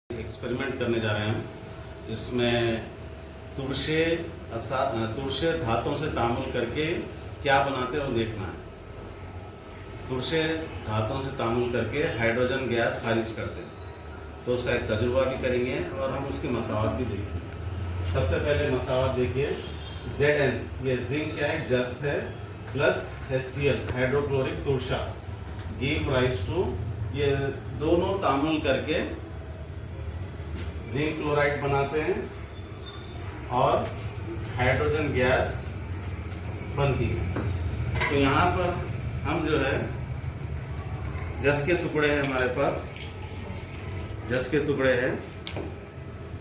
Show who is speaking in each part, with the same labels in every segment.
Speaker 1: Experiment करने जा रहे हैं जिसमें तुरशे धातुओं से तामुल करके क्या बनाते हैं वो देखना है। तुरशे धातुओं से तामुल करके हाइड्रोजन गैस खारिज करते हैं, तो उसका एक तजुर्बा भी करेंगे और हम उसकी मसावत भी देखेंगे। सबसे पहले मसावत देखिए, Zn ये जिंक क्या है, जस्त है, प्लस HCl हाइड्रोक्लोरिक तुरशा गिव राइज टू, ये दोनों तामुल करके जिंक क्लोराइड बनाते हैं और हाइड्रोजन गैस बनती है। तो यहाँ पर हम जो है जस के टुकड़े हैं, हमारे पास जस के टुकड़े हैं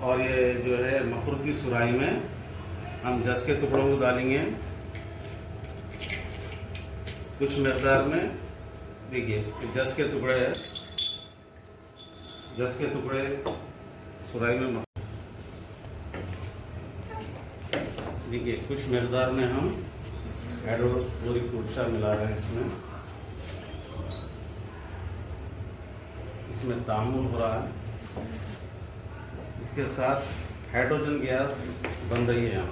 Speaker 1: और ये जो है मखरूती सुराही में हम जस के टुकड़ों को डालेंगे कुछ मकदार में। देखिए जस के टुकड़े हैं, जस के टुकड़े सुराही में देखिए कुछ मकदार में हम हाइड्रोक्लोरिक तुरशा मिला रहे हैं। इसमें तामुल हो रहा है, इसके साथ हाइड्रोजन गैस बन रही है यहाँ।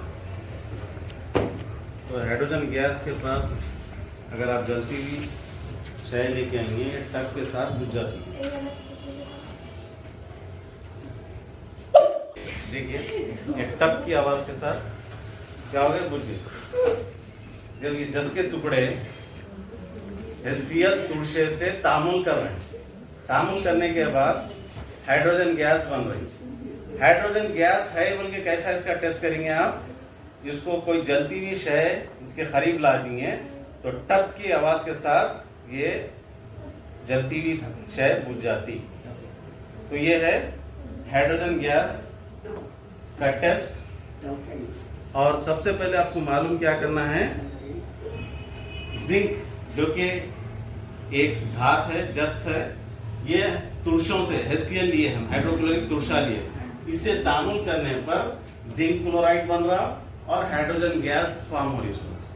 Speaker 1: तो हाइड्रोजन गैस के पास अगर आप जलती हुई शय लेके आएंगे, टक के साथ बुझ जाती है। देखिए एक टप की आवाज के साथ क्या हो गया, बुझ गई। जब ये जस के टुकड़े HCl तुरशे से तामुल कर रहे हैं, तामुल करने के बाद हाइड्रोजन गैस बन रही। हाइड्रोजन गैस है बोल के कैसा इसका टेस्ट करेंगे आप, इसको कोई जलती हुई शय इसके करीब ला देंगे तो टप की आवाज के साथ ये जलती हुई शय बुझ जाती। तो ये है हाइड्रोजन गैस का टेस्ट। और सबसे पहले आपको मालूम क्या करना है, जिंक जो कि एक धात है, जस्त है, ये तुरशों से HCl लिए, हम हाइड्रोक्लोरिक तुरशा लिए, इससे तामुल करने पर जिंक क्लोराइड बन रहा और हाइड्रोजन गैस फॉर्म हो रही उसमें से।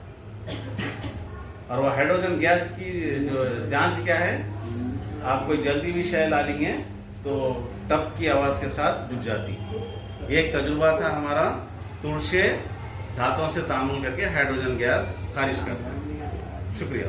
Speaker 1: और वो हाइड्रोजन गैस की जो जांच क्या है, आप कोई जल्दी भी शय ला लेंगे तो टप की आवाज के साथ बुझ जाती। ये एक तजुर्बा था हमारा, तुरशे धातुओं से तामुल करके हाइड्रोजन गैस खारिज करता है। शुक्रिया।